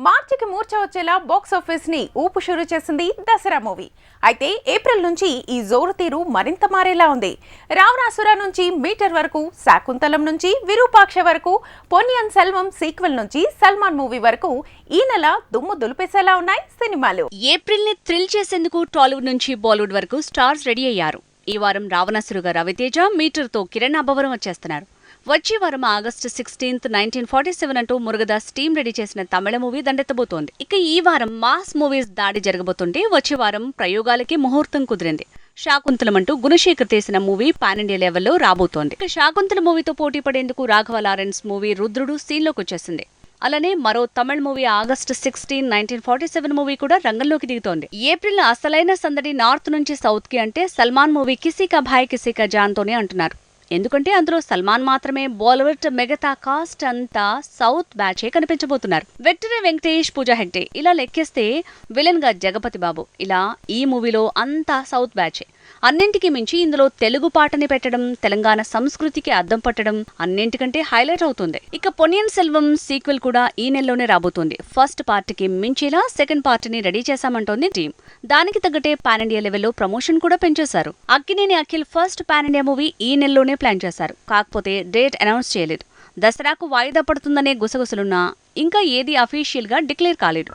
మార్చికి మూర్ఛ వచ్చేలా box office ని ఊపు షురు చేసింది దసరా మూవీ. అయితే ఏప్రిల్ నుంచి ఈ జోరు తీరు మరింత మారేలా ఉంది. రావణాసుర నుంచి మీటర్ వరకు, శాకుంతలం నుంచి విరూపాక్ష వరకు, పొన్నియిన్ సెల్వం సీక్వెల్ నుంచి సల్మాన్ మూవీ వరకు ఈ నెల దుమ్ము దులిపేసేలా ఉన్నాయి సినిమాలు. ఏప్రిల్ ని థ్రిల్ చేసేందుకు టాలీవుడ్ నుంచి బాలీవుడ్ వరకు స్టార్స్ రెడీ అయ్యారు. ఈ వారం రావణాసురుగా రవితేజ, మీటర్ తో కిరణ్ అబ్బవరం వచ్చేస్తున్నారు. వచ్చే వారం ఆగస్టు 16, 1947 అంటూ మురుగదాస్ టీం రెడీ చేసిన తమిళ మూవీ దండెత్తబోతోంది. ఇక ఈ వారం మాస్ మూవీస్ దాడి జరగబోతుంటే వచ్చే వారం ప్రయోగాలకి ముహూర్తం కుదిరింది. శాకుంతలం అంటూ గుణశేఖర్ తీసిన మూవీ పాన్ ఇండియా లెవెల్లో రాబోతోంది. ఇక శాకుంతల మూవీతో పోటీ పడేందుకు రాఘవ లారెన్స్ మూవీ రుద్రుడు సీన్లోకి వచ్చేసింది. అలానే మరో తమిళ మూవీ ఆగస్టు 16, 1947 మూవీ కూడా రంగంలోకి దిగుతోంది. ఏప్రిల్ అసలైన సందడి నార్త్ నుంచి సౌత్ కి అంటే సల్మాన్ మూవీ కిసీ కా భాయ్ కిసీ కా జాన్ తోనే అంటున్నారు. ఎందుకంటే అందులో సల్మాన్ మాత్రమే బాలీవుడ్, మిగతా కాస్ట్ అంతా సౌత్ బ్యాచే కనిపించబోతున్నారు. వెక్టరీ వెంకటేష్, పూజా హెగ్డే ఇలా లెక్కేస్తే విలన్ గా జగపతి బాబు, ఇలా ఈ మూవీలో అంతా సౌత్ బ్యాచే. అన్నింటికి మించి ఇందులో తెలుగు పాటని పెట్టడం, తెలంగాణ సంస్కృతికి అద్దం పట్టడం అన్నింటికంటే హైలైట్ అవుతుంది. ఇక పొన్నియిన్ సెల్వం సీక్వెల్ కూడా ఈ నెలలోనే రాబోతోంది. ఫస్ట్ పార్ట్ కి మించేలా సెకండ్ పార్ట్ ని రెడీ చేశామంటోంది టీం. దానికి తగ్గట్టే పాన్ ఇండియా లెవెల్లో ప్రమోషన్ కూడా పెంచేశారు. Akkineni Akhil first pan India movie ఈ నెలలోనే ప్లాన్ చేశారు. కాకపోతే డేట్ అనౌన్స్ చేయలేదు. దసరాకు వాయిదా పడుతుందనే గుసగుసలున్నా ఇంకా ఏది అఫీషియల్ గా డిక్లేర్ కాలేదు.